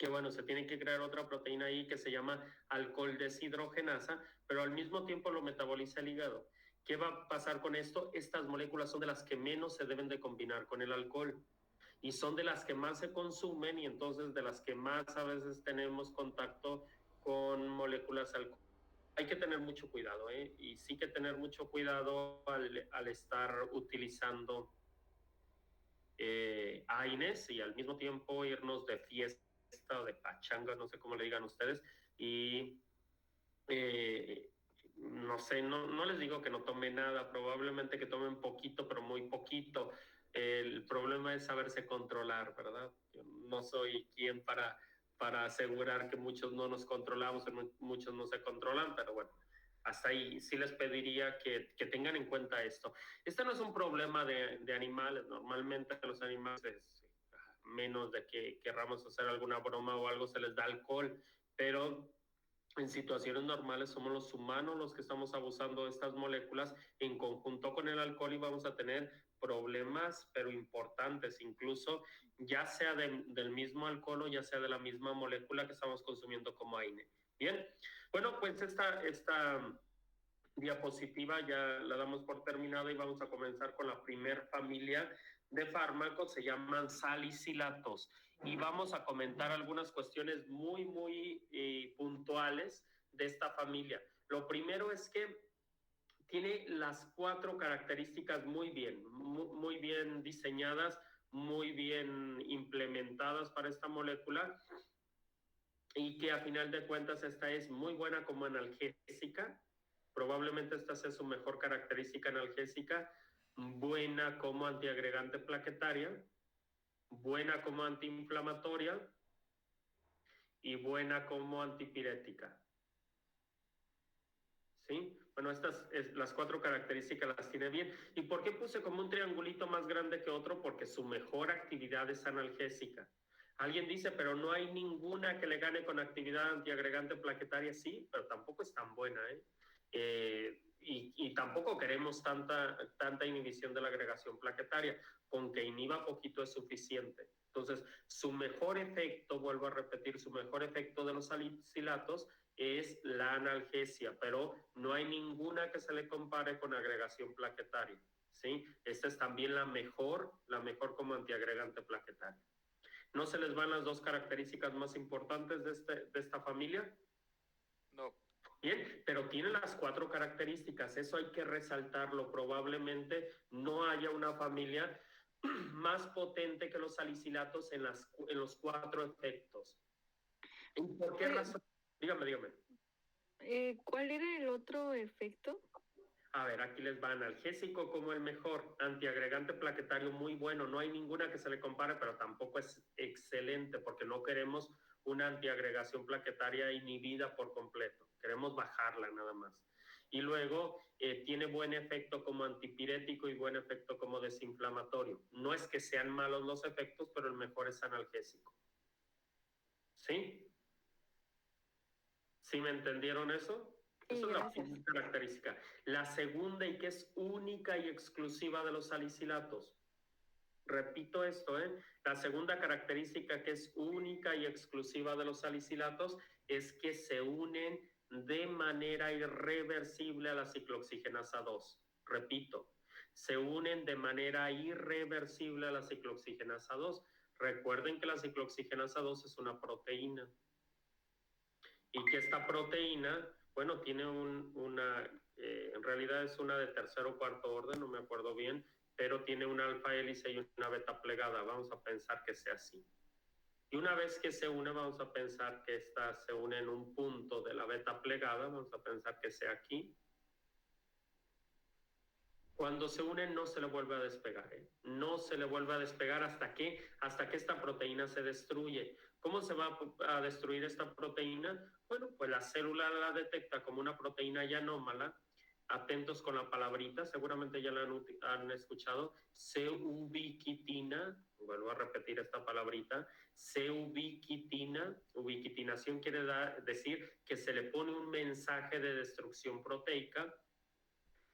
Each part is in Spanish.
que bueno, se tiene que crear otra proteína ahí que se llama alcohol deshidrogenasa, pero al mismo tiempo lo metaboliza el hígado. ¿Qué va a pasar con esto? Estas moléculas son de las que menos se deben de combinar con el alcohol y son de las que más se consumen y entonces de las que más a veces tenemos contacto con moléculas alcohólicas. Hay que tener mucho cuidado, ¿eh? Y sí que tener mucho cuidado al estar utilizando AINES y al mismo tiempo irnos de fiesta o de pachanga, no sé cómo le digan ustedes, y no sé, no les digo que no tomen nada, probablemente que tomen poquito, pero muy poquito. El problema es saberse controlar, ¿verdad? Yo no soy quien para asegurar que muchos no nos controlamos, muchos no se controlan, pero bueno, hasta ahí sí les pediría que tengan en cuenta esto. Este no es un problema de animales, normalmente a los animales, menos de que querramos hacer alguna broma o algo, se les da alcohol, pero en situaciones normales somos los humanos los que estamos abusando de estas moléculas en conjunto con el alcohol y vamos a tener problemas, pero importantes, incluso ya sea del mismo alcohol o ya sea de la misma molécula que estamos consumiendo como AINE. Bien, bueno, pues esta diapositiva ya la damos por terminada y vamos a comenzar con la primer familia de fármacos, se llaman salicilatos y vamos a comentar algunas cuestiones muy puntuales de esta familia. Lo primero es que tiene las 4 características muy bien diseñadas, muy bien implementadas para esta molécula y que a final de cuentas esta es muy buena como analgésica. Probablemente esta sea su mejor característica analgésica, buena como antiagregante plaquetaria, buena como antiinflamatoria y buena como antipirética. ¿Sí? Bueno, las 4 características las tiene bien. ¿Y por qué puse como un triangulito más grande que otro? Porque su mejor actividad es analgésica. Alguien dice, pero no hay ninguna que le gane con actividad antiagregante plaquetaria. Sí, pero tampoco es tan buena, ¿eh? Y tampoco queremos tanta inhibición de la agregación plaquetaria. Con que inhiba poquito es suficiente. Entonces, su mejor efecto, vuelvo a repetir, su mejor efecto de los salicilatos es la analgesia, pero no hay ninguna que se le compare con agregación plaquetaria, ¿sí? Esta es también la mejor como antiagregante plaquetario. ¿No se les van las 2 características más importantes de esta familia? No. Bien, pero tiene las 4 características, eso hay que resaltarlo. Probablemente no haya una familia más potente que los salicilatos en los 4 efectos. ¿Y por qué razón? Dígame. ¿Cuál era el otro efecto? A ver, aquí les va analgésico como el mejor, antiagregante plaquetario muy bueno, no hay ninguna que se le compare, pero tampoco es excelente porque no queremos una antiagregación plaquetaria inhibida por completo, queremos bajarla nada más. Y luego tiene buen efecto como antipirético y buen efecto como desinflamatorio. No es que sean malos los efectos, pero el mejor es analgésico. ¿Sí? ¿Sí me entendieron eso? Esa es la primera característica. La segunda, y que es única y exclusiva de los salicilatos. Repito esto, ¿eh? La segunda característica que es única y exclusiva de los salicilatos es que se unen de manera irreversible a la ciclooxigenasa 2. Repito, se unen de manera irreversible a la ciclooxigenasa 2. Recuerden que la ciclooxigenasa 2 es una proteína y que esta proteína, bueno, tiene en realidad es una de tercer o cuarto orden, no me acuerdo bien, pero tiene una alfa hélice y una beta plegada, vamos a pensar que sea así. Y una vez que se une, vamos a pensar que esta se une en un punto de la beta plegada, vamos a pensar que sea aquí. Cuando se une no se le vuelve a despegar, ¿eh? No se le vuelve a despegar hasta que esta proteína se destruye. ¿Cómo se va a destruir esta proteína? Bueno, pues la célula la detecta como una proteína ya anómala. Atentos con la palabrita, seguramente ya la han escuchado, C-ubiquitina, vuelvo a repetir esta palabrita, C-ubiquitina, ubiquitinación quiere decir que se le pone un mensaje de destrucción proteica.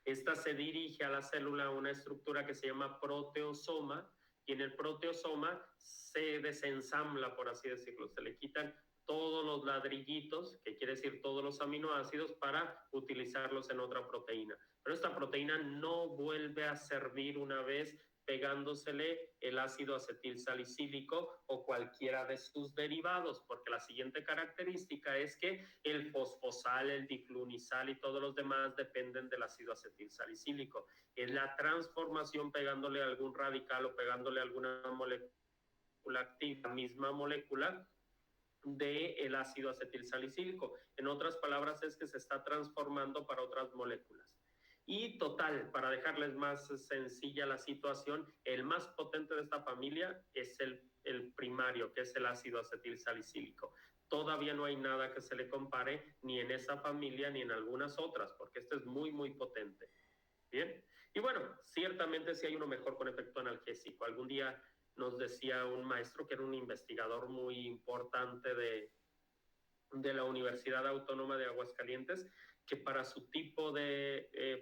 Esta se dirige a la célula, una estructura que se llama proteosoma, y en el proteosoma se desensambla, por así decirlo, se le quitan todos los ladrillitos, que quiere decir todos los aminoácidos, para utilizarlos en otra proteína. Pero esta proteína no vuelve a servir una vez pegándosele el ácido acetilsalicílico o cualquiera de sus derivados, porque la siguiente característica es que el fosfosal, el diflunisal y todos los demás dependen del ácido acetilsalicílico. Es la transformación pegándole algún radical o pegándole alguna molécula activa, la misma molécula del ácido acetilsalicílico. En otras palabras, es que se está transformando para otras moléculas. Y total, para dejarles más sencilla la situación, el más potente de esta familia es el primario, que es el ácido acetilsalicílico. Todavía no hay nada que se le compare ni en esa familia ni en algunas otras, porque este es muy, muy potente. Bien, y bueno, ciertamente sí hay uno mejor con efecto analgésico. Algún día nos decía un maestro que era un investigador muy importante de la Universidad Autónoma de Aguascalientes, que para su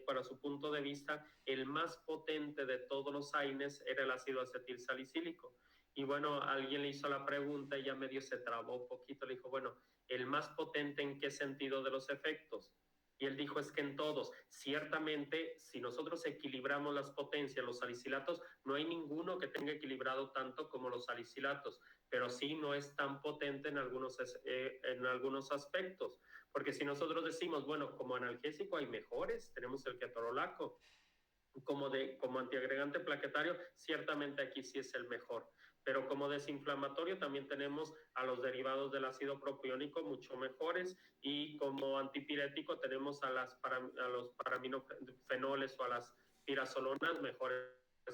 para su punto de vista, el más potente de todos los AINES era el ácido acetilsalicílico. Y bueno, alguien le hizo la pregunta y ya medio se trabó un poquito, le dijo, bueno, ¿el más potente en qué sentido de los efectos? Y él dijo, es que en todos. Ciertamente, si nosotros equilibramos las potencias, los salicilatos, no hay ninguno que tenga equilibrado tanto como los salicilatos, pero sí no es tan potente en algunos aspectos. Porque si nosotros decimos, bueno, como analgésico hay mejores, tenemos el ketorolaco, como antiagregante plaquetario, ciertamente aquí sí es el mejor. Pero como desinflamatorio también tenemos a los derivados del ácido propiónico mucho mejores, y como antipirético tenemos a los paraminofenoles o a las pirazolonas mejores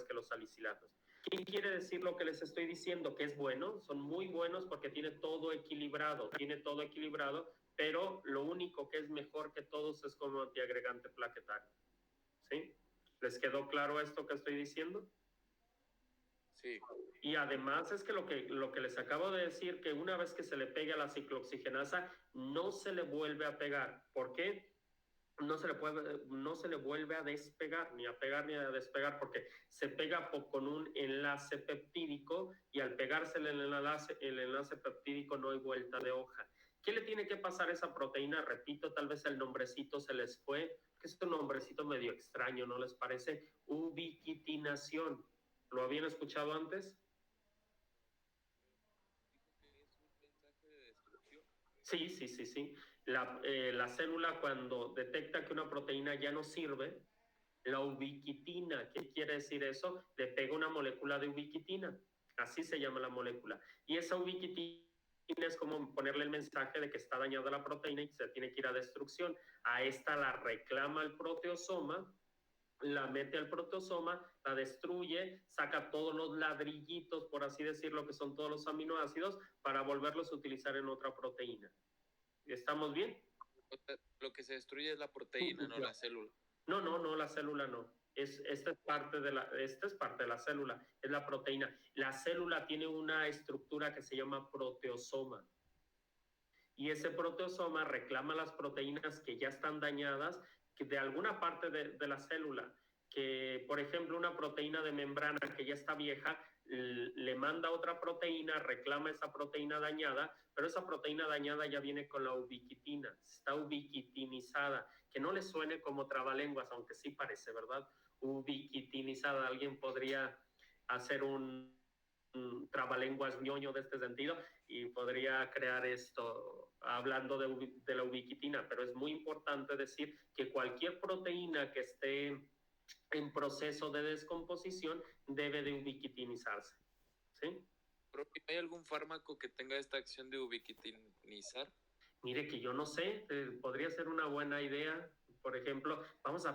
que los salicilatos. ¿Qué quiere decir lo que les estoy diciendo? Que es bueno, son muy buenos porque tiene todo equilibrado, pero lo único que es mejor que todos es como antiagregante plaquetario. ¿Sí? ¿Les quedó claro esto que estoy diciendo? Sí. Y además es que lo que les acabo de decir, que una vez que se le pegue a la ciclooxigenasa, no se le vuelve a pegar. ¿Por qué? No se le vuelve a despegar, ni a pegar ni a despegar, porque se pega con un enlace peptídico, y al pegarse el enlace peptídico no hay vuelta de hoja. ¿Qué le tiene que pasar a esa proteína? Repito, tal vez el nombrecito se les fue, que es un nombrecito medio extraño, ¿no les parece? Ubiquitinación. ¿Lo habían escuchado antes? Sí. La célula, cuando detecta que una proteína ya no sirve, la ubiquitina, ¿qué quiere decir eso? Le pega una molécula de ubiquitina, así se llama la molécula. Y esa ubiquitina es como ponerle el mensaje de que está dañada la proteína y que se tiene que ir a destrucción. A esta la reclama el proteosoma, la mete al proteosoma, la destruye, saca todos los ladrillitos, por así decirlo, que son todos los aminoácidos, para volverlos a utilizar en otra proteína. ¿Estamos bien? Lo que se destruye es la proteína, no la célula. No, la célula no. Esta es parte de la célula, es la proteína. La célula tiene una estructura que se llama proteosoma. Y ese proteosoma reclama las proteínas que ya están dañadas, que de alguna parte de la célula, que por ejemplo una proteína de membrana que ya está vieja, le manda otra proteína, reclama esa proteína dañada, pero esa proteína dañada ya viene con la ubiquitina, está ubiquitinizada, que no le suene como trabalenguas, aunque sí parece, ¿verdad? Ubiquitinizada. Alguien podría hacer un trabalenguas ñoño de este sentido y podría crear esto hablando de la ubiquitina, pero es muy importante decir que cualquier proteína que esté en proceso de descomposición debe de ubiquitinizarse. ¿Sí? ¿Hay algún fármaco que tenga esta acción de ubiquitinizar? Mire que yo no sé, podría ser una buena idea. Por ejemplo, vamos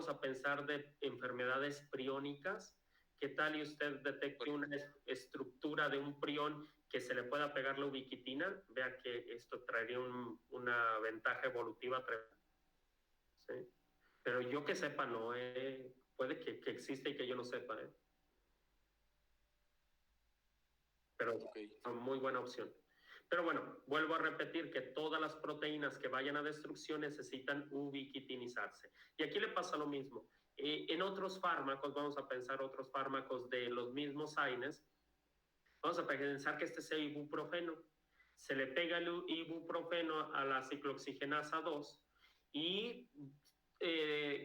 a pensar de enfermedades priónicas. ¿Qué tal y usted detecte una estructura de un prión que se le pueda pegar la ubiquitina? Vea que esto traería una ventaja evolutiva tremenda. ¿Sí? Pero yo que sepa, no. Puede que exista y que yo no sepa. Pero okay, es una muy buena opción. Pero bueno, vuelvo a repetir que todas las proteínas que vayan a destrucción necesitan ubiquitinizarse. Y aquí le pasa lo mismo. En otros fármacos, vamos a pensar otros fármacos de los mismos AINES, vamos a pensar que este sea ibuprofeno. Se le pega el ibuprofeno a la ciclooxigenasa 2 y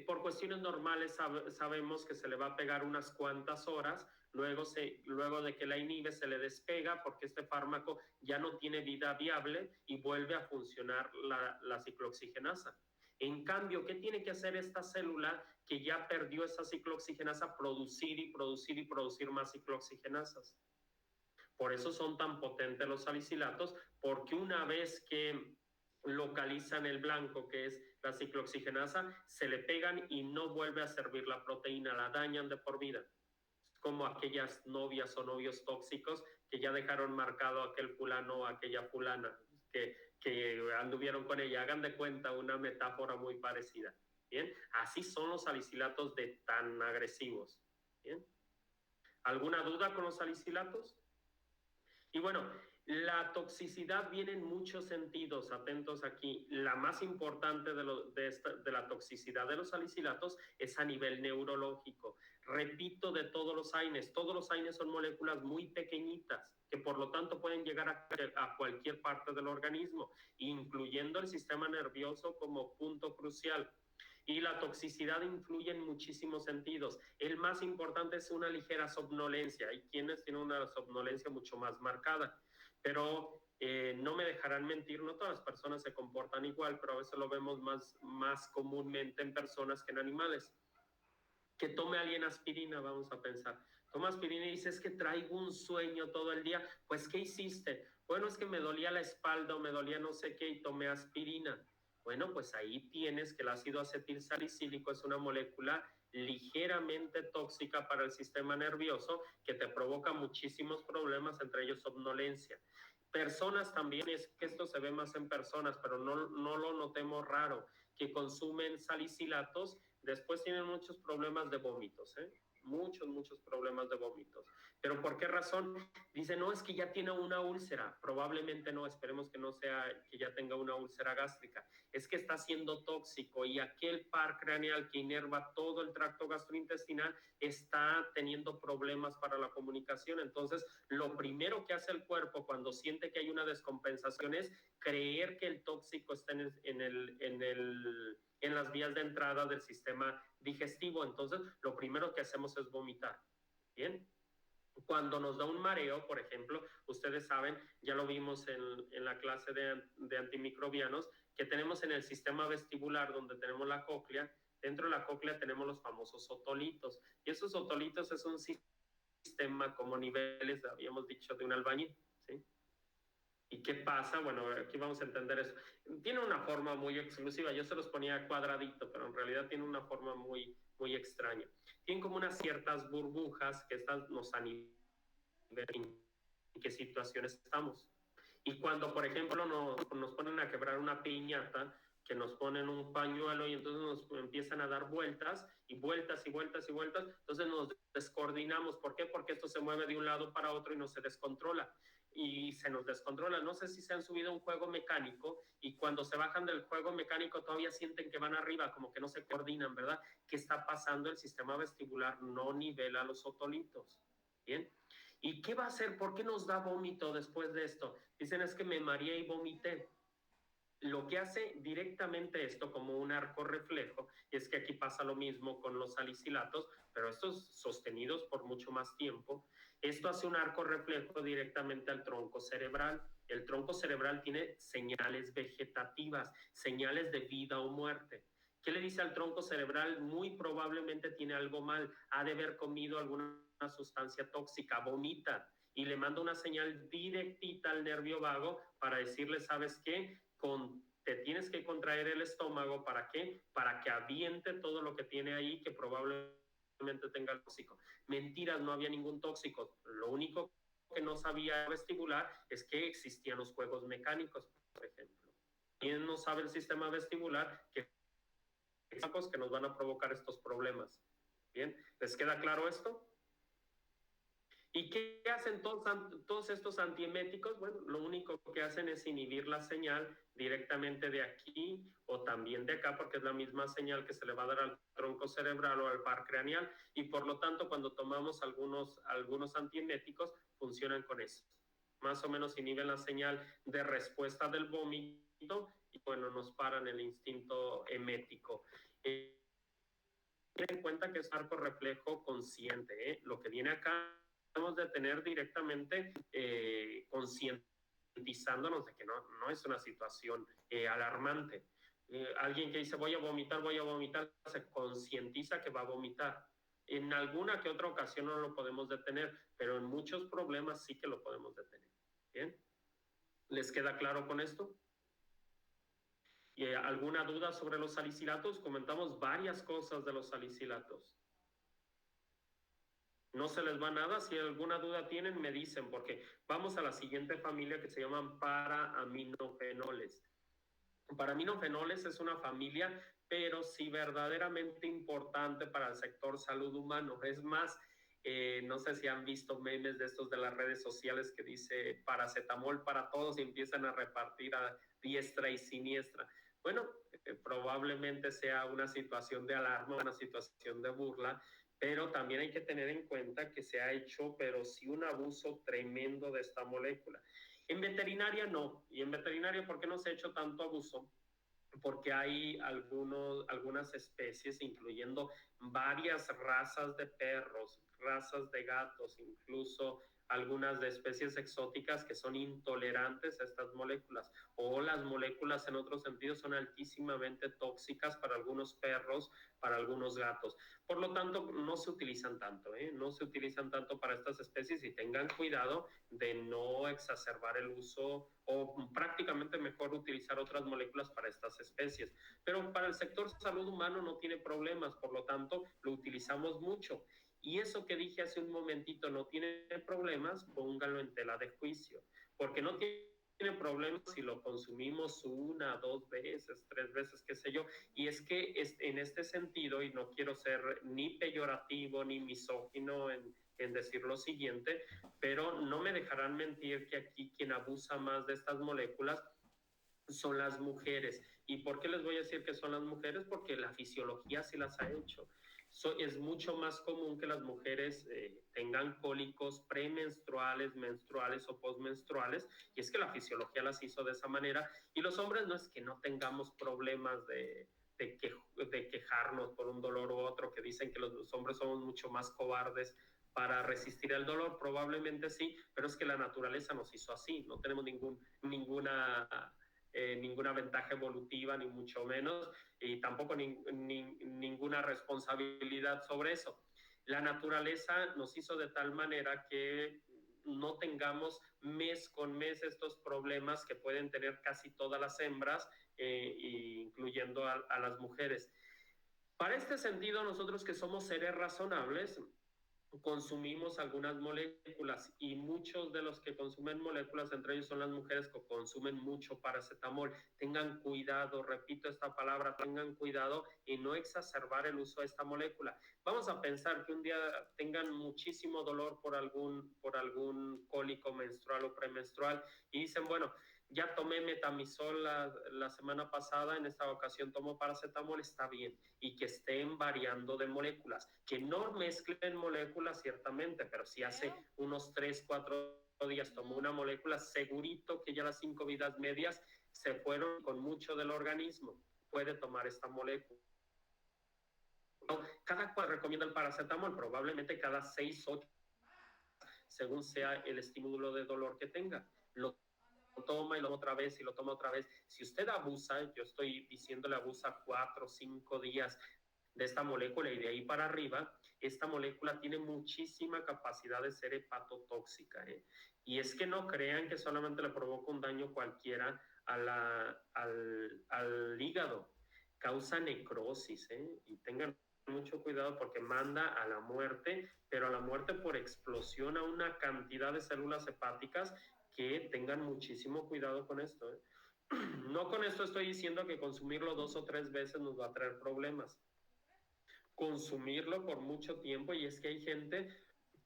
por cuestiones normales sabemos que se le va a pegar unas cuantas horas, luego de que la inhibe se le despega porque este fármaco ya no tiene vida viable y vuelve a funcionar la ciclooxigenasa. En cambio, ¿qué tiene que hacer esta célula que ya perdió esa ciclooxigenasa? Producir y producir y producir más ciclooxigenasas. Por eso son tan potentes los salicilatos, porque una vez que localizan el blanco, que es la ciclooxigenasa, se le pegan y no vuelve a servir la proteína, la dañan de por vida. Como aquellas novias o novios tóxicos que ya dejaron marcado a aquel fulano o aquella fulana que anduvieron con ella. Hagan de cuenta una metáfora muy parecida. ¿Bien? Así son los salicilatos de tan agresivos. ¿Bien? ¿Alguna duda con los salicilatos? Y bueno, la toxicidad viene en muchos sentidos, atentos aquí. La más importante de la toxicidad de los salicilatos es a nivel neurológico. Repito, de todos los AINES son moléculas muy pequeñitas que por lo tanto pueden llegar a cualquier parte del organismo, incluyendo el sistema nervioso como punto crucial. Y la toxicidad influye en muchísimos sentidos. El más importante es una ligera somnolencia. Hay quienes tienen una somnolencia mucho más marcada, pero no me dejarán mentir, no todas las personas se comportan igual, pero a veces lo vemos más comúnmente en personas que en animales. Que tome alguien aspirina, vamos a pensar. Toma aspirina y dice, es que traigo un sueño todo el día. Pues, ¿qué hiciste? Bueno, es que me dolía la espalda o me dolía no sé qué y tomé aspirina. Bueno, pues ahí tienes que el ácido acetilsalicílico es una molécula ligeramente tóxica para el sistema nervioso que te provoca muchísimos problemas, entre ellos somnolencia. Personas también, es que esto se ve más en personas, pero no lo notemos raro, que consumen salicilatos, después tienen muchos problemas de vómitos, muchos problemas de vómitos. ¿Pero por qué razón? Dice, no, es que ya tiene una úlcera. Probablemente no, esperemos que no sea que ya tenga una úlcera gástrica. Es que está siendo tóxico y aquel par craneal que inerva todo el tracto gastrointestinal está teniendo problemas para la comunicación. Entonces, lo primero que hace el cuerpo cuando siente que hay una descompensación es creer que el tóxico está en las vías de entrada del sistema digestivo. Entonces, lo primero que hacemos es vomitar. ¿Bien? Cuando nos da un mareo, por ejemplo, ustedes saben, ya lo vimos en la clase de antimicrobianos, que tenemos en el sistema vestibular donde tenemos la cóclea, dentro de la cóclea tenemos los famosos otolitos. Y esos otolitos es un sistema como niveles, habíamos dicho, de un albañil, ¿sí? ¿Y qué pasa? Bueno, aquí vamos a entender eso. Tiene una forma muy exclusiva. Yo se los ponía cuadradito, pero en realidad tiene una forma muy extraña. Tienen como unas ciertas burbujas que estas nos animan en qué situaciones estamos. Y cuando, por ejemplo, nos ponen a quebrar una piñata, que nos ponen un pañuelo y entonces nos empiezan a dar vueltas y vueltas y vueltas y vueltas, entonces nos descoordinamos. ¿Por qué? Porque esto se mueve de un lado para otro y no se descontrola. Y se nos descontrola. No sé si se han subido a un juego mecánico y cuando se bajan del juego mecánico todavía sienten que van arriba, como que no se coordinan, ¿verdad? ¿Qué está pasando? El sistema vestibular no nivela los otolitos. ¿Bien? ¿Y qué va a hacer? ¿Por qué nos da vómito después de esto? Dicen, es que me mareé y vomité. Lo que hace directamente esto como un arco reflejo es que aquí pasa lo mismo con los salicilatos, pero estos sostenidos por mucho más tiempo. Esto hace un arco reflejo directamente al tronco cerebral. El tronco cerebral tiene señales vegetativas, señales de vida o muerte. ¿Qué le dice al tronco cerebral? Muy probablemente tiene algo mal, ha de haber comido alguna sustancia tóxica, vomita, y le manda una señal directita al nervio vago para decirle, ¿sabes qué? Te tienes que contraer el estómago, ¿para qué? Para que aviente todo lo que tiene ahí que probablemente tenga el tóxico. Mentiras, no había ningún tóxico. Lo único que no sabía el vestibular es que existían los juegos mecánicos, por ejemplo. ¿Quién no sabe el sistema vestibular? Que nos van a provocar estos problemas. ¿Bien? ¿Les queda claro esto? ¿Y qué hacen todos estos antieméticos? Bueno, lo único que hacen es inhibir la señal directamente de aquí o también de acá, porque es la misma señal que se le va a dar al tronco cerebral o al par craneal, y por lo tanto cuando tomamos algunos antieméticos funcionan con eso. Más o menos inhiben la señal de respuesta del vómito y bueno, nos paran el instinto emético. Ten en cuenta que es arco reflejo consciente, ¿eh? Lo que viene acá debemos de tener directamente concientizándonos de que no es una situación alarmante. Alguien que dice voy a vomitar, se concientiza que va a vomitar. En alguna que otra ocasión no lo podemos detener, pero en muchos problemas sí que lo podemos detener. ¿Bien? ¿Les queda claro con esto? ¿Alguna duda sobre los salicilatos? Comentamos varias cosas de los salicilatos. No se les va nada. Si alguna duda tienen, me dicen, porque vamos a la siguiente familia que se llaman paraminofenoles. Paraminofenoles es una familia, pero sí verdaderamente importante para el sector salud humano. Es más, no sé si han visto memes de estos de las redes sociales que dice paracetamol para todos y empiezan a repartir a diestra y siniestra. Bueno, probablemente sea una situación de alarma, una situación de burla, pero también hay que tener en cuenta que se ha hecho, pero sí un abuso tremendo de esta molécula. En veterinaria no, y en veterinaria, ¿por qué no se ha hecho tanto abuso? Porque hay algunas especies, incluyendo varias razas de perros, razas de gatos, incluso algunas de especies exóticas que son intolerantes a estas moléculas, o las moléculas en otros sentidos son altísimamente tóxicas para algunos perros, para algunos gatos. Por lo tanto, no se utilizan tanto, no se utilizan tanto para estas especies, y tengan cuidado de no exacerbar el uso, o prácticamente mejor utilizar otras moléculas para estas especies. Pero para el sector salud humano no tiene problemas, por lo tanto lo utilizamos mucho. Y eso que dije hace un momentito no tiene problemas, pónganlo en tela de juicio, porque no tiene problemas si lo consumimos una, dos veces, tres veces, qué sé yo. Y es que en este sentido, y no quiero ser ni peyorativo ni misógino en decir lo siguiente, pero no me dejarán mentir que aquí quien abusa más de estas moléculas son las mujeres. ¿Y por qué les voy a decir que son las mujeres? Porque la fisiología sí las ha hecho. Es mucho más común que las mujeres tengan cólicos premenstruales, menstruales o postmenstruales, y es que la fisiología las hizo de esa manera, y los hombres no es que no tengamos problemas de quejarnos por un dolor u otro, que dicen que los hombres somos mucho más cobardes para resistir el dolor, probablemente sí, pero es que la naturaleza nos hizo así, no tenemos ninguna ventaja evolutiva, ni mucho menos, y tampoco ninguna responsabilidad sobre eso. La naturaleza nos hizo de tal manera que no tengamos mes con mes estos problemas que pueden tener casi todas las hembras, incluyendo a las mujeres. Para este sentido, nosotros que somos seres razonables, consumimos algunas moléculas, y muchos de los que consumen moléculas, entre ellos son las mujeres que consumen mucho paracetamol. Tengan cuidado, repito esta palabra, tengan cuidado en no exacerbar el uso de esta molécula. Vamos a pensar que un día tengan muchísimo dolor por algún cólico menstrual o premenstrual y dicen, bueno, ya tomé metamizol la semana pasada, en esta ocasión tomo paracetamol, está bien, y que estén variando de moléculas, que no mezclen moléculas ciertamente, pero si hace unos 3, 4 días tomó una molécula, segurito que ya las 5 vidas medias se fueron con mucho del organismo, puede tomar esta molécula. Cada cual recomienda el paracetamol, probablemente cada 6, 8, según sea el estímulo de dolor que tenga. Lo toma y lo toma otra vez y lo toma otra vez. Si usted abusa, yo estoy diciéndole abusa 4 o 5 días de esta molécula y de ahí para arriba, esta molécula tiene muchísima capacidad de ser hepatotóxica. Y es que no crean que solamente le provoca un daño cualquiera al hígado, causa necrosis, y tengan mucho cuidado porque manda a la muerte, pero a la muerte por explosión a una cantidad de células hepáticas, que tengan muchísimo cuidado con esto. No con esto estoy diciendo que consumirlo 2 o 3 veces nos va a traer problemas. Consumirlo por mucho tiempo, y es que hay gente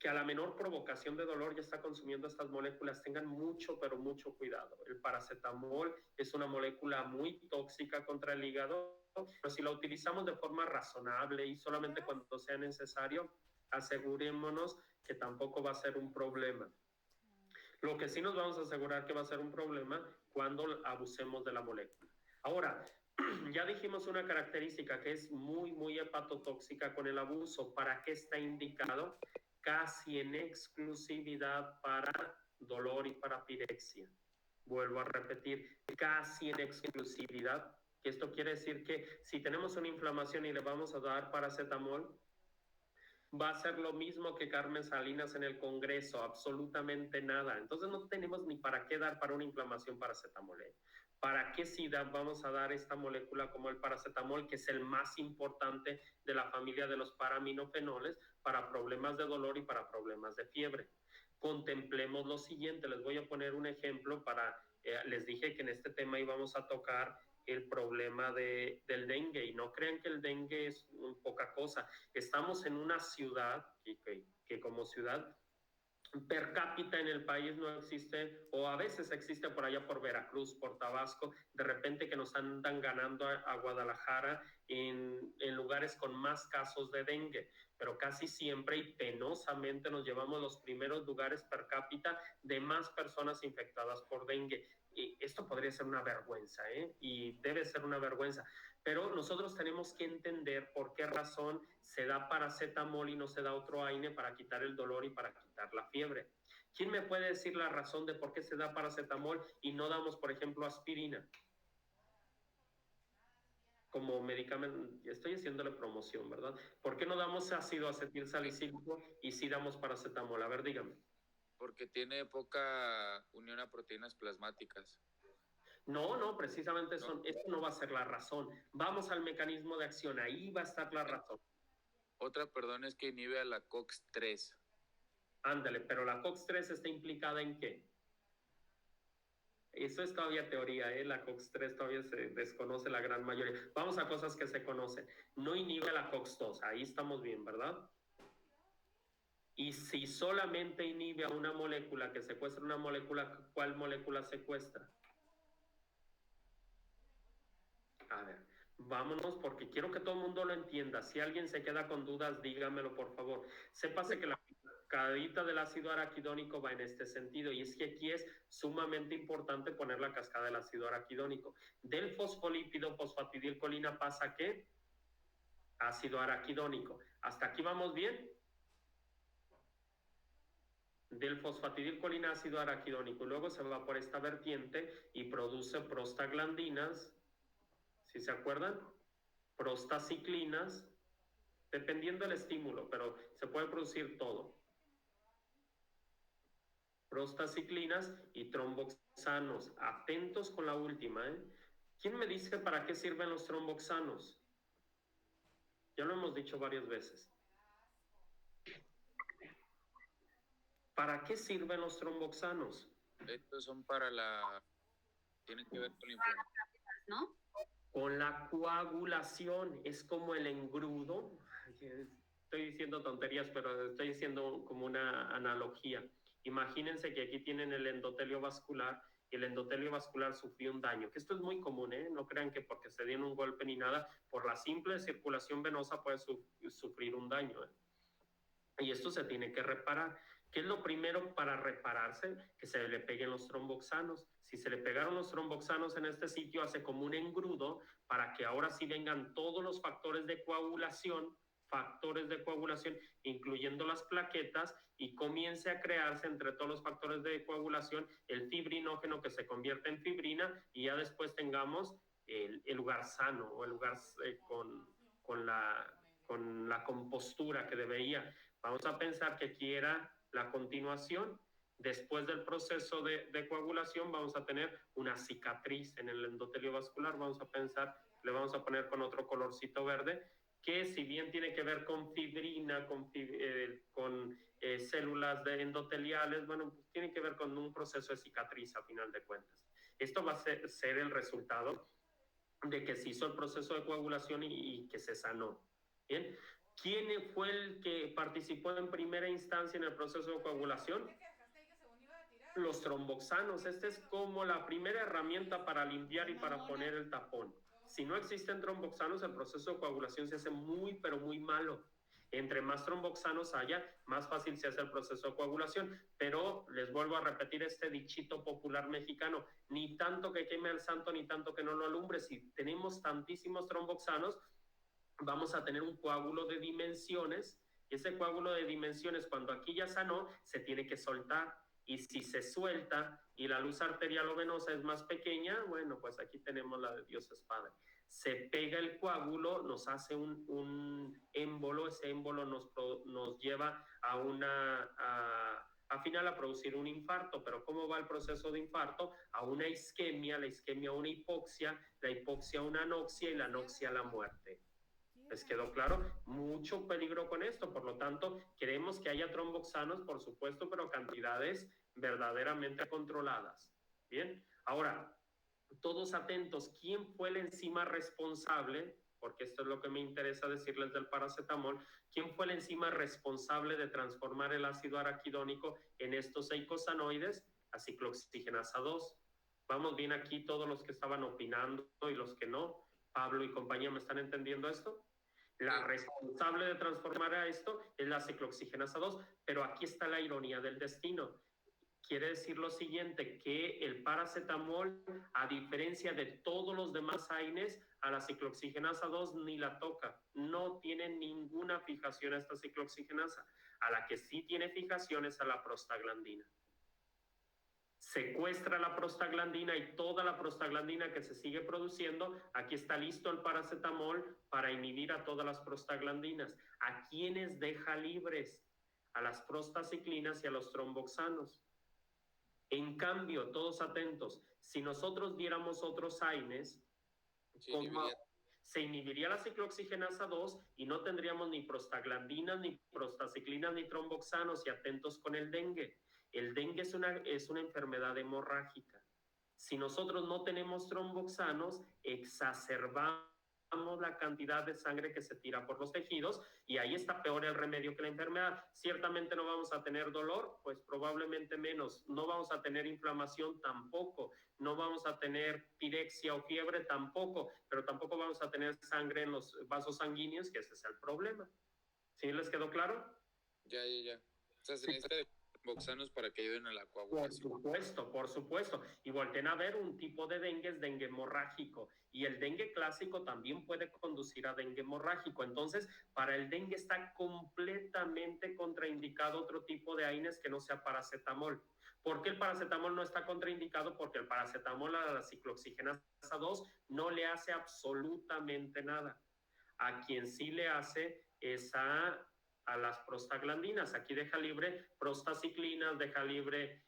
que a la menor provocación de dolor ya está consumiendo estas moléculas, tengan mucho, pero mucho cuidado. El paracetamol es una molécula muy tóxica contra el hígado, pero si la utilizamos de forma razonable y solamente cuando sea necesario, asegurémonos que tampoco va a ser un problema. Lo que sí nos vamos a asegurar que va a ser un problema cuando abusemos de la molécula. Ahora, ya dijimos una característica que es muy, muy hepatotóxica con el abuso. ¿Para qué está indicado? Casi en exclusividad para dolor y para pirexia. Vuelvo a repetir, casi en exclusividad. Esto quiere decir que si tenemos una inflamación y le vamos a dar paracetamol, va a ser lo mismo que Carmen Salinas en el Congreso, absolutamente nada. Entonces no tenemos ni para qué dar para una inflamación paracetamol. ¿Para qué si vamos a dar esta molécula como el paracetamol, que es el más importante de la familia de los paraminofenoles, para problemas de dolor y para problemas de fiebre? Contemplemos lo siguiente, les voy a poner un ejemplo les dije que en este tema íbamos a tocar el problema del dengue, y no crean que el dengue es poca cosa. Estamos en una ciudad que como ciudad per cápita en el país no existe, o a veces existe por allá por Veracruz, por Tabasco, de repente que nos andan ganando a Guadalajara en lugares con más casos de dengue, pero casi siempre y penosamente nos llevamos los primeros lugares per cápita de más personas infectadas por dengue. Y esto podría ser una vergüenza, y debe ser una vergüenza. Pero nosotros tenemos que entender por qué razón se da paracetamol y no se da otro AINE para quitar el dolor y para quitar la fiebre. ¿Quién me puede decir la razón de por qué se da paracetamol y no damos, por ejemplo, aspirina como medicamento? Estoy haciéndole promoción, ¿verdad? ¿Por qué no damos ácido acetilsalicílico y sí damos paracetamol? A ver, dígame. Porque tiene poca unión a proteínas plasmáticas. No, precisamente eso no va a ser la razón. Vamos al mecanismo de acción, ahí va a estar la razón. Otra, perdón, es que inhibe a la COX-3. Ándale, pero la COX-3 está implicada ¿en qué? Eso es todavía teoría, la COX-3 todavía se desconoce la gran mayoría. Vamos a cosas que se conocen. No inhibe la COX-2, ahí estamos bien, ¿verdad? Y si solamente inhibe a una molécula que secuestra una molécula, ¿cuál molécula secuestra? A ver, vámonos porque quiero que todo el mundo lo entienda. Si alguien se queda con dudas, dígamelo por favor. Sépase que la cascadita del ácido araquidónico va en este sentido, y es que aquí es sumamente importante poner la cascada del ácido araquidónico. Del fosfolípido fosfatidilcolina pasa ¿qué? Ácido araquidónico. ¿Hasta aquí vamos bien? Del fosfatidilcolina ácido araquidónico, luego se va por esta vertiente y produce prostaglandinas, ¿sí se acuerdan? Prostaciclinas, dependiendo del estímulo, pero se puede producir todo. Prostaciclinas y tromboxanos. Atentos con la última, ¿eh? ¿Quién me dice para qué sirven los tromboxanos? Ya lo hemos dicho varias veces. ¿Para qué sirven los tromboxanos? Estos son para tienen que ver con la inflamación, ¿no? Con la coagulación, es como el engrudo. Estoy diciendo tonterías, pero estoy diciendo como una analogía. Imagínense que aquí tienen el endotelio vascular, y el endotelio vascular sufrió un daño, que esto es muy común, no crean que porque se dieron un golpe ni nada, por la simple circulación venosa puede sufrir un daño, y esto se tiene que reparar. ¿Qué es lo primero para repararse? Que se le peguen los tromboxanos. Si se le pegaron los tromboxanos en este sitio, hace como un engrudo para que ahora sí vengan todos los factores de coagulación, incluyendo las plaquetas, y comience a crearse entre todos los factores de coagulación el fibrinógeno que se convierte en fibrina, y ya después tengamos el lugar sano, o el lugar con la compostura que debería. Vamos a pensar que aquí era la continuación. Después del proceso de coagulación vamos a tener una cicatriz en el endotelio vascular. Vamos a pensar, le vamos a poner con otro colorcito verde, que si bien tiene que ver con fibrina, con células endoteliales, bueno, pues tiene que ver con un proceso de cicatriz a final de cuentas. Esto va a ser el resultado de que se hizo el proceso de coagulación y que se sanó. Bien, ¿Quién fue el que participó en primera instancia en el proceso de coagulación? Los tromboxanos. Esta es como la primera herramienta para limpiar y para poner el tapón. Si no existen tromboxanos, el proceso de coagulación se hace muy, pero muy malo. Entre más tromboxanos haya, más fácil se hace el proceso de coagulación. Pero les vuelvo a repetir este dichito popular mexicano: ni tanto que queme al santo, ni tanto que no lo alumbre. Si tenemos tantísimos tromboxanos, vamos a tener un coágulo de dimensiones, y ese coágulo de dimensiones, cuando aquí ya sanó, se tiene que soltar. Y si se suelta y la luz arterial o venosa es más pequeña, bueno, pues aquí tenemos la de Dios es Padre. Se pega el coágulo, nos hace un émbolo, ese émbolo nos lleva a final a producir un infarto. Pero ¿cómo va el proceso de infarto? A una isquemia, la isquemia a una hipoxia, la hipoxia a una anoxia y la anoxia a la muerte. ¿Les quedó claro? Mucho peligro con esto. Por lo tanto, queremos que haya tromboxanos, por supuesto, pero cantidades verdaderamente controladas. Bien, ahora, todos atentos. ¿Quién fue la enzima responsable? Porque esto es lo que me interesa decirles del paracetamol. ¿Quién fue la enzima responsable de transformar el ácido araquidónico en estos eicosanoides? La ciclooxigenasa 2. ¿Vamos bien aquí todos los que estaban opinando y los que no? Pablo y compañía, ¿me están entendiendo esto? La responsable de transformar a esto es la ciclooxigenasa 2, pero aquí está la ironía del destino. Quiere decir lo siguiente, que el paracetamol, a diferencia de todos los demás AINES, a la ciclooxigenasa 2 ni la toca. No tiene ninguna fijación a esta ciclooxigenasa. A la que sí tiene fijación es a la prostaglandina. Secuestra la prostaglandina y toda la prostaglandina que se sigue produciendo. Aquí está listo el paracetamol para inhibir a todas las prostaglandinas. ¿A quiénes deja libres? A las prostaciclinas y a los tromboxanos. En cambio, todos atentos, si nosotros diéramos otros AINES, se inhibiría la ciclooxigenasa 2 y no tendríamos ni prostaglandinas, ni prostaciclinas, ni tromboxanos. Y atentos con el dengue. El dengue es una enfermedad hemorrágica. Si nosotros no tenemos tromboxanos, exacerbamos la cantidad de sangre que se tira por los tejidos, y ahí está peor el remedio que la enfermedad. Ciertamente no vamos a tener dolor, pues probablemente menos. No vamos a tener inflamación, tampoco. No vamos a tener pirexia o fiebre, tampoco. Pero tampoco vamos a tener sangre en los vasos sanguíneos, que ese es el problema. ¿Sí les quedó claro? Ya. O sea, se necesita de tromboxanos para que ayuden a la coagulación. Por supuesto. Y volten a ver, un tipo de dengue es dengue hemorrágico. Y el dengue clásico también puede conducir a dengue hemorrágico. Entonces, para el dengue está completamente contraindicado otro tipo de AINES que no sea paracetamol. ¿Por qué el paracetamol no está contraindicado? Porque el paracetamol a la ciclooxigenasa 2 no le hace absolutamente nada. A quien sí le hace es a las prostaglandinas. Aquí deja libre prostaciclinas, deja libre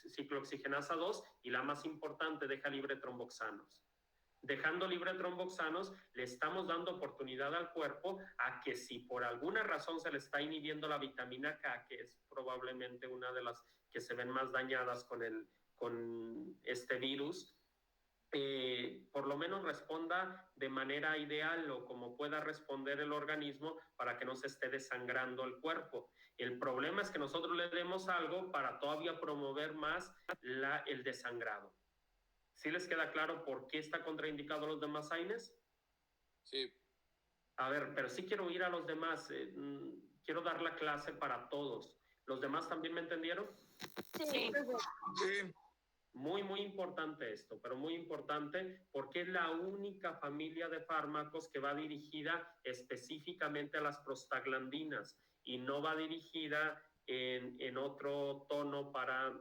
ciclooxigenasa 2 y la más importante, deja libre tromboxanos. Dejando libre tromboxanos, le estamos dando oportunidad al cuerpo a que, si por alguna razón se le está inhibiendo la vitamina K, que es probablemente una de las que se ven más dañadas con este virus, por lo menos responda de manera ideal o como pueda responder el organismo, para que no se esté desangrando el cuerpo. El problema es que nosotros le demos algo para todavía promover más el desangrado. ¿Sí les queda claro por qué está contraindicado los demás AINES? Sí. A ver, pero sí quiero ir a los demás. Quiero dar la clase para todos. ¿Los demás también me entendieron? Sí. Sí. Muy, muy importante esto, pero muy importante, porque es la única familia de fármacos que va dirigida específicamente a las prostaglandinas y no va dirigida en otro tono para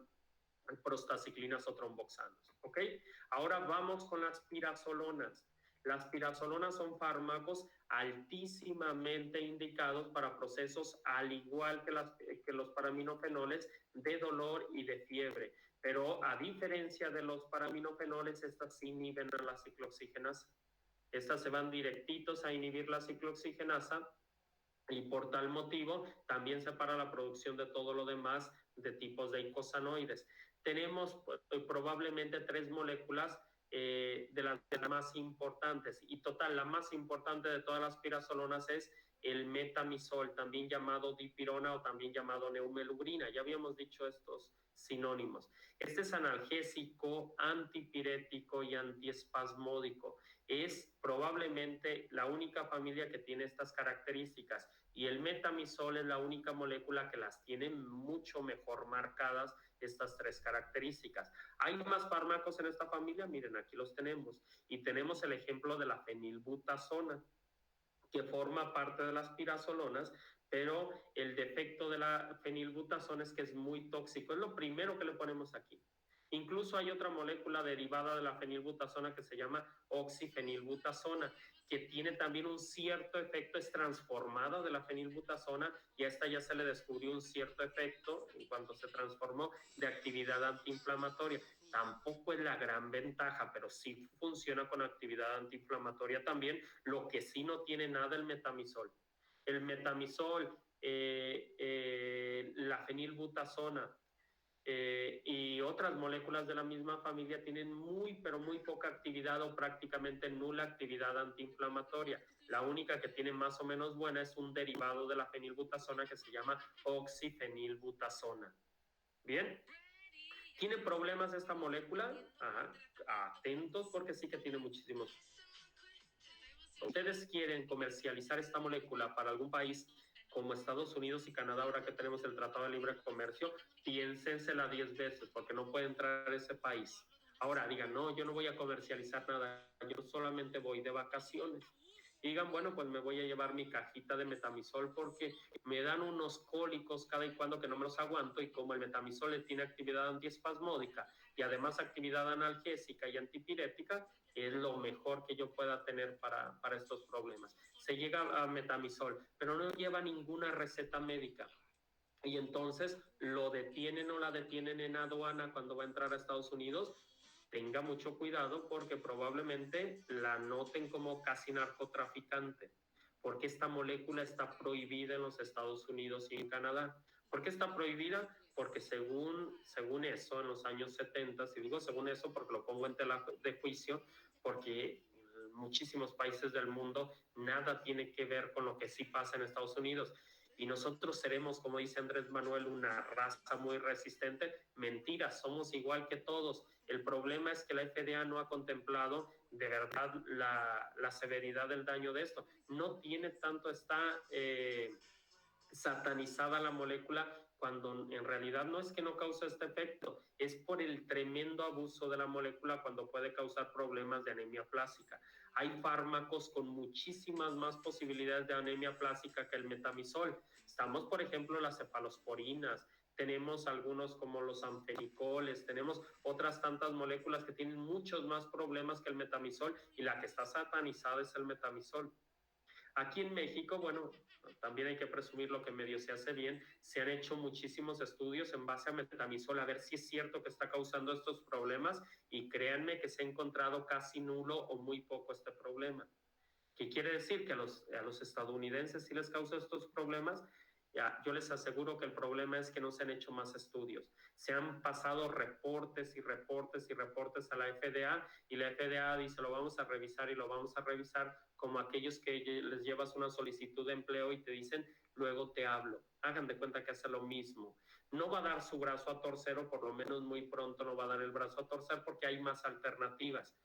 prostaciclinas o tromboxanos. ¿Ok? Ahora vamos con las pirazolonas. Las pirazolonas son fármacos altísimamente indicados para procesos, al igual que los paraminofenoles, de dolor y de fiebre. Pero a diferencia de los paraminofenoles, estas sí inhiben a la ciclooxigenasa. Estas se van directitos a inhibir la ciclooxigenasa, y por tal motivo también se para la producción de todo lo demás de tipos de eicosanoides. Tenemos probablemente 3 moléculas de las más importantes, y total, la más importante de todas las pirazolonas es el metamizol, también llamado dipirona o también llamado neumelubrina. Ya habíamos dicho estos sinónimos. Este es analgésico, antipirético y antiespasmódico. Es probablemente la única familia que tiene estas características, y el metamizol es la única molécula que las tiene mucho mejor marcadas, estas tres características. ¿Hay más fármacos en esta familia? Miren, aquí los tenemos. Y tenemos el ejemplo de la fenilbutazona, que forma parte de las pirazolonas, pero el defecto de la fenilbutazona es que es muy tóxico. Es lo primero que le ponemos aquí. Incluso hay otra molécula derivada de la fenilbutazona que se llama oxifenilbutazona, que tiene también un cierto efecto, es transformada de la fenilbutazona, y a esta ya se le descubrió un cierto efecto en cuanto se transformó de actividad antiinflamatoria. Tampoco es la gran ventaja, pero sí funciona con actividad antiinflamatoria también, lo que sí no tiene nada el metamizol. El metamizol, la fenilbutazona, y otras moléculas de la misma familia tienen muy, pero muy poca actividad o prácticamente nula actividad antiinflamatoria. La única que tiene más o menos buena es un derivado de la fenilbutazona que se llama oxifenilbutazona. ¿Bien? ¿Tiene problemas esta molécula? Ajá. Atentos, porque sí que tiene muchísimos. ¿Ustedes quieren comercializar esta molécula para algún país como Estados Unidos y Canadá, ahora que tenemos el Tratado de Libre Comercio? Piénsensela 10 veces, porque no puede entrar a ese país. Ahora digan, no, yo no voy a comercializar nada, yo solamente voy de vacaciones. Y digan, bueno, pues me voy a llevar mi cajita de metamizol porque me dan unos cólicos cada y cuando que no me los aguanto, y como el metamizol tiene actividad antiespasmódica y además actividad analgésica y antipirética, es lo mejor que yo pueda tener para estos problemas. Se llega a metamizol, pero no lleva ninguna receta médica. Y entonces lo detienen o la detienen en aduana cuando va a entrar a Estados Unidos. Tenga mucho cuidado, porque probablemente la noten como casi narcotraficante, porque esta molécula está prohibida en los Estados Unidos y en Canadá. ¿Por qué está prohibida? Porque según eso, en los años 70, y digo según eso porque lo pongo en tela de juicio, porque en muchísimos países del mundo nada tiene que ver con lo que sí pasa en Estados Unidos. Y nosotros seremos, como dice Andrés Manuel, una raza muy resistente. Mentira, somos igual que todos. El problema es que la FDA no ha contemplado de verdad la severidad del daño de esto. No tiene tanto, está satanizada la molécula, cuando en realidad no es que no causa este efecto, es por el tremendo abuso de la molécula cuando puede causar problemas de anemia plástica. Hay fármacos con muchísimas más posibilidades de anemia plástica que el metamizol. Estamos, por ejemplo, las cefalosporinas, tenemos algunos como los anfenicoles, tenemos otras tantas moléculas que tienen muchos más problemas que el metamizol, y la que está satanizada es el metamizol. Aquí en México, bueno, también hay que presumir lo que medio se hace bien. Se han hecho muchísimos estudios en base a metamizol a ver si es cierto que está causando estos problemas, y créanme que se ha encontrado casi nulo o muy poco este problema. ¿Qué quiere decir? Que a los estadounidenses sí les causa estos problemas. Ya, yo les aseguro que el problema es que no se han hecho más estudios. Se han pasado reportes y reportes y reportes a la FDA, y la FDA dice, lo vamos a revisar y lo vamos a revisar, como aquellos que les llevas una solicitud de empleo y te dicen, luego te hablo. Hagan de cuenta que hace lo mismo. No va a dar su brazo a torcer, o por lo menos muy pronto no va a dar el brazo a torcer, porque hay más alternativas.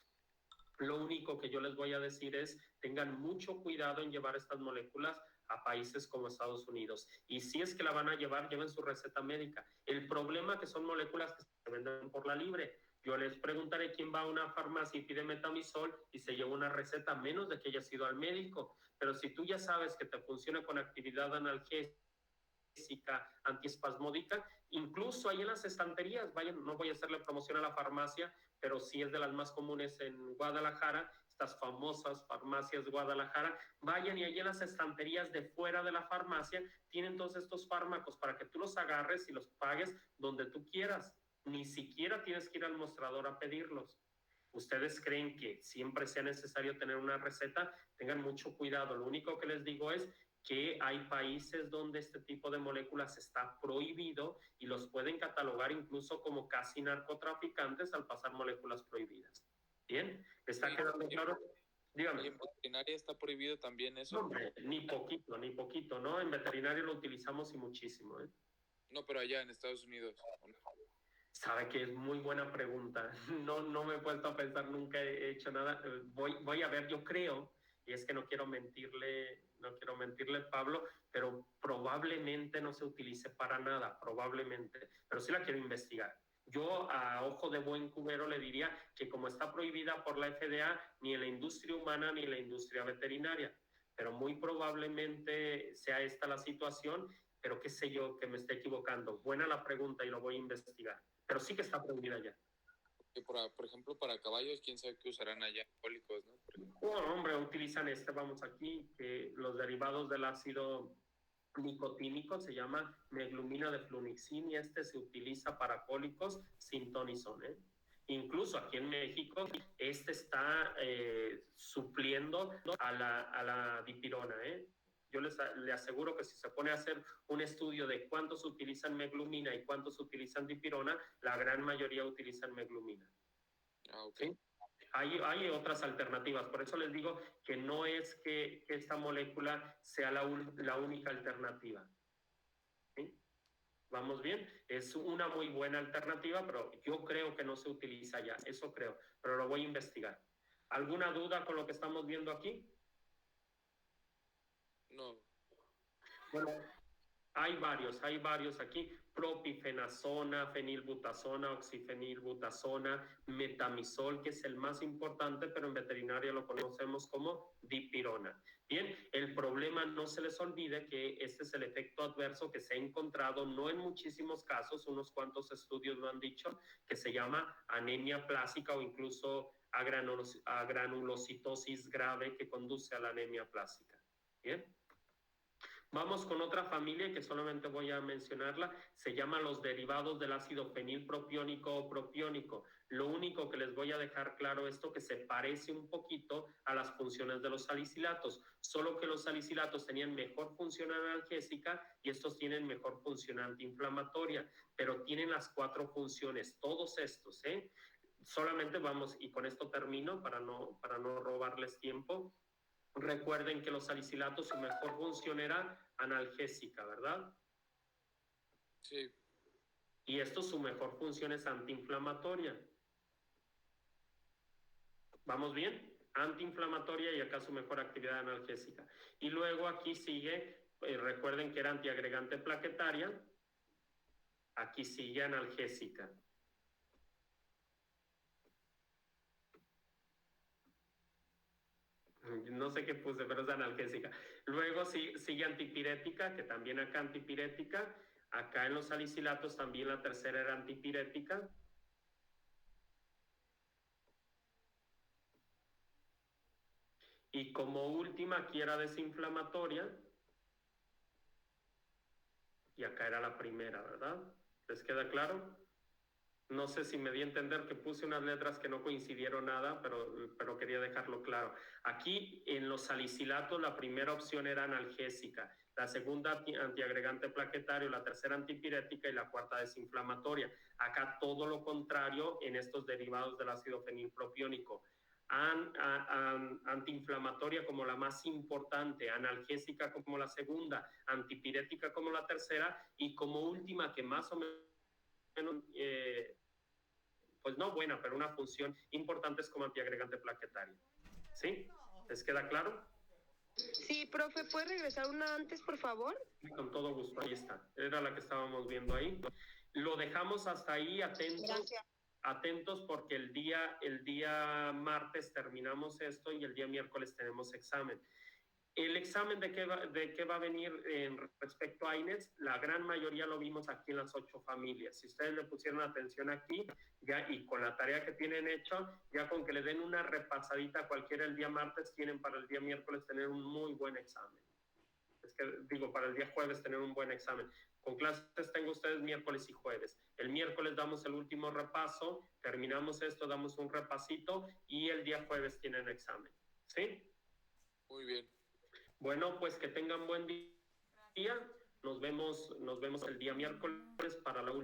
Lo único que yo les voy a decir es, tengan mucho cuidado en llevar estas moléculas a países como Estados Unidos. Y si es que la van a llevar, lleven su receta médica. El problema es que son moléculas que se venden por la libre. Yo les preguntaré quién va a una farmacia y pide metamizol y se lleva una receta, menos de que haya sido al médico. Pero si tú ya sabes que te funciona con actividad analgésica, antiespasmódica, incluso ahí en las estanterías, vayan, no voy a hacerle promoción a la farmacia, pero sí es de las más comunes en Guadalajara, estas famosas farmacias Guadalajara, vayan, y ahí en las estanterías de fuera de la farmacia tienen todos estos fármacos para que tú los agarres y los pagues donde tú quieras. Ni siquiera tienes que ir al mostrador a pedirlos. ¿Ustedes creen que siempre sea necesario tener una receta? Tengan mucho cuidado. Lo único que les digo es que hay países donde este tipo de moléculas está prohibido, y los pueden catalogar incluso como casi narcotraficantes al pasar moléculas prohibidas. ¿Bien? ¿Está quedando claro? Dígame. ¿Y en veterinaria está prohibido también No, eso? hombre, ni poquito, ¿no? En veterinario lo utilizamos y muchísimo, ¿eh? No, pero allá en Estados Unidos. Sabe que es muy buena pregunta. No me he puesto a pensar, nunca he hecho nada. Voy a ver, yo creo, y es que no quiero mentirle, Pablo, pero probablemente no se utilice para nada, probablemente, pero sí la quiero investigar. Yo a ojo de buen cubero le diría que como está prohibida por la FDA, ni en la industria humana ni en la industria veterinaria, pero muy probablemente sea esta la situación, pero qué sé yo que me esté equivocando. Buena la pregunta y lo voy a investigar, pero sí que está prohibida ya. Que por ejemplo, para caballos, quién sabe qué usarán allá, cólicos, ¿no? Bueno, hombre, utilizan vamos aquí, que los derivados del ácido nicotínico se llama meglumina de flunixin y se utiliza para cólicos sin ton y son, ¿eh? Incluso aquí en México, está supliendo a la dipirona, ¿eh? Yo le aseguro que si se pone a hacer un estudio de cuántos utilizan meglumina y cuántos utilizan dipirona, la gran mayoría utilizan meglumina. Ah, ok. ¿Sí? Hay otras alternativas, por eso les digo que no es que esta molécula sea la única alternativa. ¿Sí? ¿Vamos bien? Es una muy buena alternativa, pero yo creo que no se utiliza ya, eso creo, pero lo voy a investigar. ¿Alguna duda con lo que estamos viendo aquí? No. Bueno, hay varios aquí, propifenazona, fenilbutazona, oxifenilbutazona, metamizol, que es el más importante, pero en veterinaria lo conocemos como dipirona. Bien, el problema, no se les olvide que este es el efecto adverso que se ha encontrado, no en muchísimos casos, unos cuantos estudios lo han dicho, que se llama anemia plásica o incluso agranulocitosis grave que conduce a la anemia plástica. Bien. Vamos con otra familia que solamente voy a mencionarla, se llama los derivados del ácido fenilpropiónico o propiónico. Lo único que les voy a dejar claro esto que se parece un poquito a las funciones de los salicilatos, solo que los salicilatos tenían mejor función analgésica y estos tienen mejor función antiinflamatoria, pero tienen las 4 funciones, todos estos, ¿eh? Solamente vamos, y con esto termino para no robarles tiempo. Recuerden que los salicilatos, su mejor función era analgésica, ¿verdad? Sí. Y esto, su mejor función es antiinflamatoria. ¿Vamos bien? Antiinflamatoria y acá su mejor actividad analgésica. Y luego aquí sigue, recuerden que era antiagregante plaquetaria, aquí sigue analgésica. No sé qué puse, pero es analgésica. Luego sigue antipirética, que también acá antipirética. Acá en los salicilatos también la tercera era antipirética. Y como última aquí era desinflamatoria. Y acá era la primera, ¿verdad? ¿Les queda claro? No sé si me di a entender que puse unas letras que no coincidieron nada, pero quería dejarlo claro. Aquí en los salicilatos la primera opción era analgésica, la segunda antiagregante plaquetario, la tercera antipirética y la cuarta desinflamatoria. Acá todo lo contrario en estos derivados del ácido fenilpropiónico. Antiinflamatoria como la más importante, analgésica como la segunda, antipirética como la tercera y como última que más o menos pues no buena, pero una función importante es como antiagregante plaquetario. ¿Sí? ¿Les queda claro? Sí, profe, ¿puede regresar una antes, por favor? Con todo gusto, ahí está. Era la que estábamos viendo ahí. Lo dejamos hasta ahí, atentos. Gracias. Atentos porque el día martes terminamos esto y el día miércoles tenemos examen. El examen de qué va a venir en respecto a INES, la gran mayoría lo vimos aquí en las 8 familias. Si ustedes le pusieron atención aquí, ya y con la tarea que tienen hecho, ya con que le den una repasadita cualquiera el día martes, tienen para el día miércoles tener un muy buen examen. Es que digo, para el día jueves tener un buen examen. Con clases tengo ustedes miércoles y jueves. El miércoles damos el último repaso, terminamos esto, damos un repasito y el día jueves tienen examen. ¿Sí? Muy bien. Bueno, pues que tengan buen día. Nos vemos el día miércoles para la